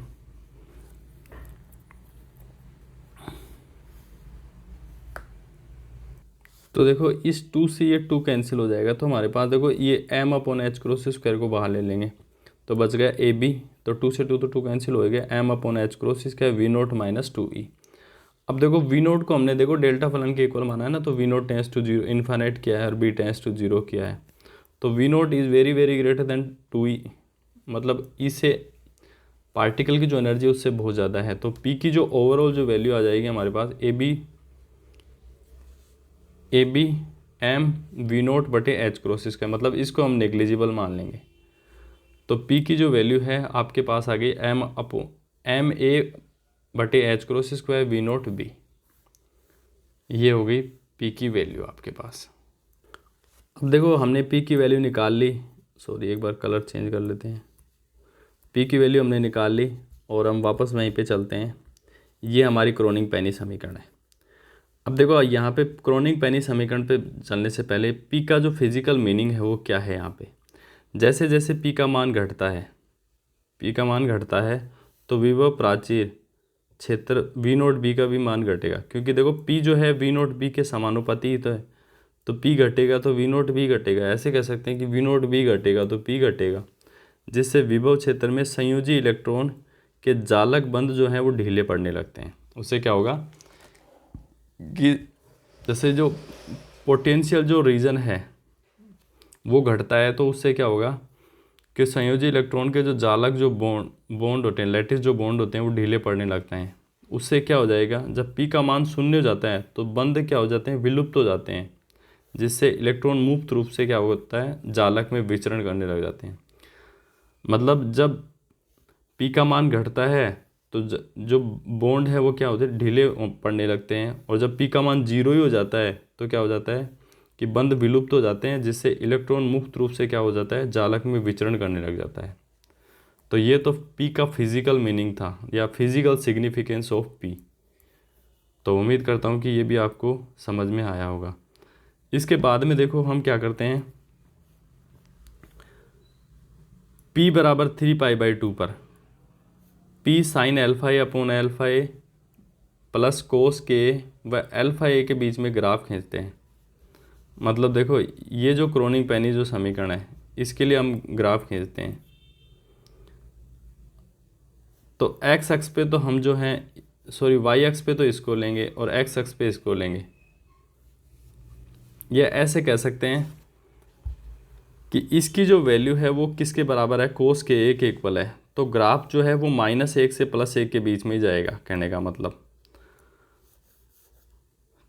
तो देखो इस 2 से ये 2 कैंसिल हो जाएगा, तो हमारे पास देखो ये m upon h cross square को बाहर ले लेंगे तो बच गया ए बी, तो 2 से 2 तो 2 कैंसिल हो गया, m upon h cross square we note minus 2e। अब देखो वी नोट को हमने देखो डेल्टा फलन के इक्वल माना है ना, तो v nought tends to zero infinite किया है और बी टेंस टू जीरो किया है। तो v nought is very very greater than 2e, मतलब ई से पार्टिकल की जो एनर्जी उससे बहुत ज़्यादा है। तो पी की जो ओवरऑल जो वैल्यू आ जाएगी हमारे पास a b m V naught बटे एच क्रॉस इसका, मतलब इसको हम नेग्लिजिबल मान लेंगे। तो पी की जो वैल्यू है आपके पास आ गई एम ए बटे h cross square we nought b, ये हो गई पी की वैल्यू आपके पास। अब देखो हमने पी की वैल्यू निकाल ली, सॉरी एक बार कलर चेंज कर लेते हैं। पी की वैल्यू हमने निकाल ली और हम वापस वहीं पे चलते हैं। ये हमारी क्रोनिग पेनी समीकरण है। अब देखो यहाँ पे क्रोनिग पेनी समीकरण पे चलने से पहले पी का जो फिजिकल मीनिंग है वो क्या है। यहाँ पे जैसे जैसे पी का मान घटता है तो विभव प्राचीर क्षेत्र वी नोट बी का भी मान घटेगा, क्योंकि देखो पी जो है वी नोट बी के समानुपाती ही तो है। तो पी घटेगा तो वी नोट भी घटेगा, ऐसे कह सकते हैं कि वी नोट बी घटेगा तो पी घटेगा, जिससे विभव क्षेत्र में संयोजी इलेक्ट्रॉन कि जालक बंध जो हैं वो ढीले पड़ने लगते हैं। उससे क्या होगा कि जैसे जो पोटेंशियल जो रीजन है वो घटता है, तो उससे क्या होगा कि संयोजी इलेक्ट्रॉन के जो जालक जो बॉन्ड होते हैं, लैटिस जो बॉन्ड होते हैं, वो ढीले पड़ने लगते हैं। उससे क्या हो जाएगा, जब पी का मान 0 हो जाता है तो बंध क्या हो जाते हैं, विलुप्त हो जाते हैं, जिससे इलेक्ट्रॉन मुक्त रूप से क्या होता है, जालक में विचरण करने लग जाते हैं। मतलब जब पी का मान घटता है तो जो बॉन्ड है वो क्या होते हैं, ढीले पड़ने लगते हैं, और जब पी का मान 0 ही हो जाता है तो क्या हो जाता है कि बंध विलुप्त हो जाते हैं, जिससे इलेक्ट्रॉन मुक्त रूप से क्या हो जाता है, जालक में विचरण करने लग जाता है। तो ये तो पी का फिजिकल मीनिंग था या फिजिकल सिग्निफिकेंस ऑफ पी। तो उम्मीद करता हूँ कि ये भी आपको समझ में आया होगा। इसके बाद में देखो हम क्या करते हैं, P बराबर 3π/2 पर P sign alpha A upon alpha a plus कोस के व अल्फा ए के बीच में ग्राफ खींचते हैं। मतलब देखो ये जो क्रोनिग पेनी जो समीकरण है इसके लिए हम ग्राफ खींचते हैं। तो एक्स अक्ष पे तो हम जो हैं वाई अक्ष पे तो इसको लेंगे और एक्स अक्ष पे इसको लेंगे। या ऐसे कह सकते हैं कि इसकी जो वैल्यू है वो किसके बराबर है, कोस के ए के इक्वल है। तो ग्राफ जो है वो -1 से +1 के बीच में ही जाएगा, कहने का मतलब।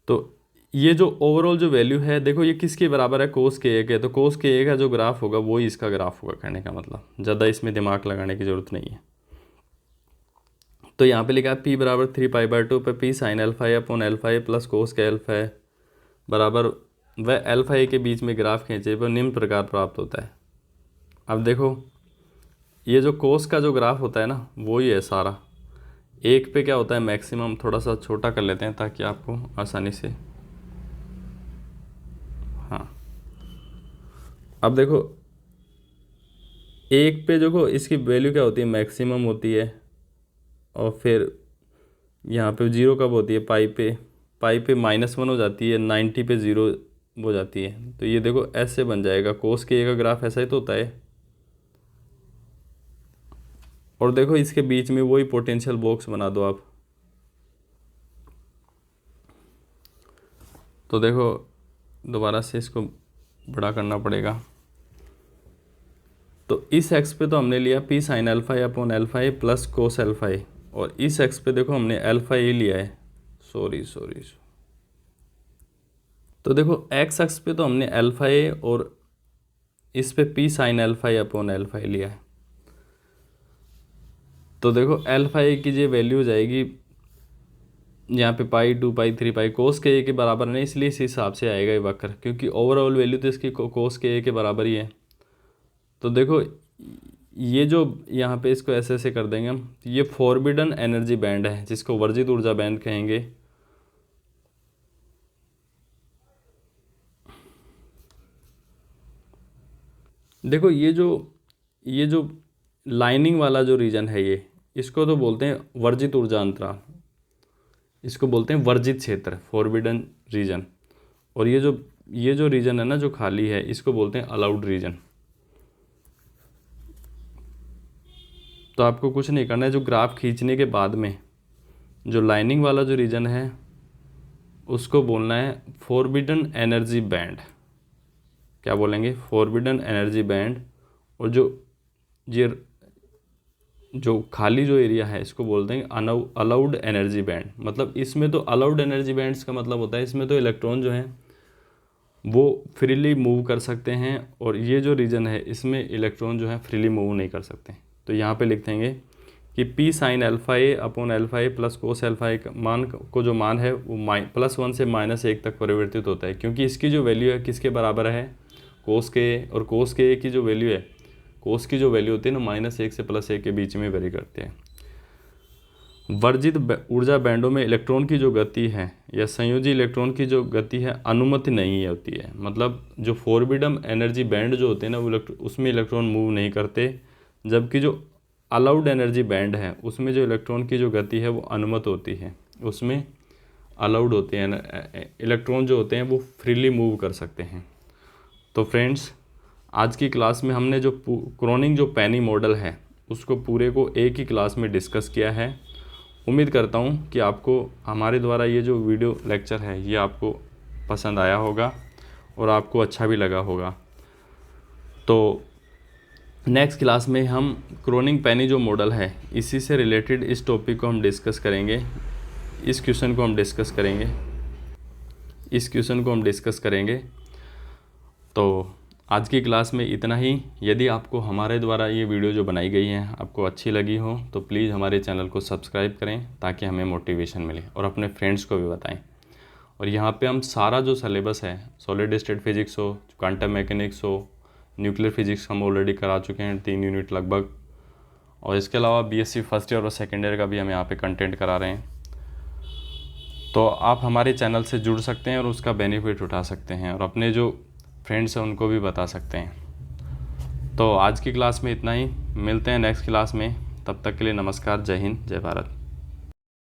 तो ये जो ओवरऑल जो वैल्यू है देखो ये किसके बराबर है, कोस के ए के। तो कोस के ए का जो ग्राफ होगा वो ही इसका ग्राफ होगा, कहने का मतलब। ज़्यादा इसमें दिमाग लगाने की ज़रूरत नहीं है। तो यहाँ पे लिखा है P बराबर 3π/2 पे P sign alpha A upon alpha a plus कोस के अल्फा ए बराबर व अल्फा ए के बीच में ग्राफ खींचे पर निम्न प्रकार प्राप्त होता है। अब देखो ये जो कोस का जो ग्राफ होता है ना वो ही है सारा। एक पे क्या होता है मैक्सिमम, थोड़ा सा छोटा कर लेते हैं ताकि आपको आसानी से, हाँ। अब देखो एक पे देखो इसकी वैल्यू क्या होती है, मैक्सिमम होती है, और फिर यहाँ पे 0 कब होती है, पाई पे -1 हो जाती है, 90 पे 0 हो जाती है। तो ये देखो ऐसे बन जाएगा, कोस के ए का ग्राफ ऐसा ही तो होता है। और देखो इसके बीच में वही पोटेंशियल बॉक्स बना दो आप। तो देखो दोबारा से इसको बड़ा करना पड़ेगा। तो इस एक्स पे तो हमने लिया P sign alpha A upon alpha a plus cos alpha ए, और इस एक्स पे देखो हमने अल्फा ए लिया है, सॉरी। तो देखो एक्स एक्स पे तो हमने अल्फा ए और इस पे P साइन अल्फा ए अपॉन अल्फा ए लिया है। तो देखो अल्फा ए की जो वैल्यू हो जाएगी यहाँ पे पाई 2 पाई 3 पाई कोस के ए के बराबर नहीं, इसलिए इस हिसाब से आएगा ये वक्र, क्योंकि ओवरऑल वैल्यू तो इसकी कोस के ए के बराबर ही है। तो देखो ये जो यहाँ पे इसको ऐसे कर देंगे हम, ये फॉरबिडन एनर्जी बैंड है जिसको वर्जित ऊर्जा बैंड कहेंगे। देखो ये जो लाइनिंग वाला जो रीजन है ये, इसको तो बोलते हैं वर्जित ऊर्जा अंतराल, इसको बोलते हैं वर्जित क्षेत्र, फॉरबिडन रीजन। और ये जो रीजन है ना जो खाली है, इसको बोलते हैं अलाउड रीजन। तो आपको कुछ नहीं करना है, जो ग्राफ खींचने के बाद में जो लाइनिंग वाला जो रीजन है उसको बोलना है फॉरबिडन एनर्जी बैंड। क्या बोलेंगे, फॉरबिडन एनर्जी बैंड। और जो खाली जो एरिया है इसको बोलते हैं अलाउड एनर्जी बैंड। मतलब इसमें तो अलाउड एनर्जी बैंड्स का मतलब होता है इसमें तो इलेक्ट्रॉन जो हैं वो फ्रीली मूव कर सकते हैं, और ये जो रीजन है इसमें इलेक्ट्रॉन जो है फ्रीली मूव नहीं कर सकते। तो यहाँ पे लिख देंगे कि P sign alpha A upon alpha a plus cos alpha ए मान को जो मान है वो +1 से -1 तक परिवर्तित होता है, क्योंकि इसकी जो वैल्यू है किसके बराबर है, कोस के ए। और कोस के ए की जो वैल्यू है, कोस की जो वैल्यू होती है ना -1 से +1 के बीच में वेरी करते हैं। वर्जित ऊर्जा बैंडों में इलेक्ट्रॉन की जो गति है या संयोजी इलेक्ट्रॉन की जो गति है अनुमति नहीं होती है। मतलब जो फॉरबिडन एनर्जी बैंड जो होते हैं ना वो उसमें इलेक्ट्रॉन मूव नहीं करते, जबकि जो अलाउड एनर्जी बैंड है उसमें जो इलेक्ट्रॉन की जो गति है वो अनुमत होती है, उसमें अलाउड होते हैं, इलेक्ट्रॉन जो होते हैं वो फ्रीली मूव कर सकते हैं। तो फ्रेंड्स आज की क्लास में हमने जो क्रोनिग जो पेनी मॉडल है उसको पूरे को एक ही क्लास में डिस्कस किया है। उम्मीद करता हूँ कि आपको हमारे द्वारा ये जो वीडियो लेक्चर है ये आपको पसंद आया होगा और आपको अच्छा भी लगा होगा। तो नेक्स्ट क्लास में हम क्रोनिग पेनी जो मॉडल है इसी से रिलेटेड इस टॉपिक को हम डिस्कस करेंगे। इस क्वेश्चन को हम डिस्कस करेंगे। तो आज की क्लास में इतना ही। यदि आपको हमारे द्वारा ये वीडियो जो बनाई गई है आपको अच्छी लगी हो तो प्लीज़ हमारे चैनल को सब्सक्राइब करें ताकि हमें मोटिवेशन मिले, और अपने फ्रेंड्स को भी बताएं। और यहाँ पे हम सारा जो सिलेबस है, सॉलिड स्टेट फिजिक्स हो, क्वांटम मैकेनिक्स हो, न्यूक्लियर फिजिक्स हम ऑलरेडी करा चुके हैं 3 यूनिट लगभग, और इसके अलावा बीएससी फर्स्ट ईयर और सेकेंड ईयर का भी हम यहाँ पे कंटेंट करा रहे हैं। तो आप हमारे चैनल से जुड़ सकते हैं और उसका बेनिफिट उठा सकते हैं, और अपने जो फ्रेंड्स हैं उनको भी बता सकते हैं। तो आज की क्लास में इतना ही, मिलते हैं नेक्स्ट क्लास में। तब तक के लिए नमस्कार, जय हिंद, जय भारत।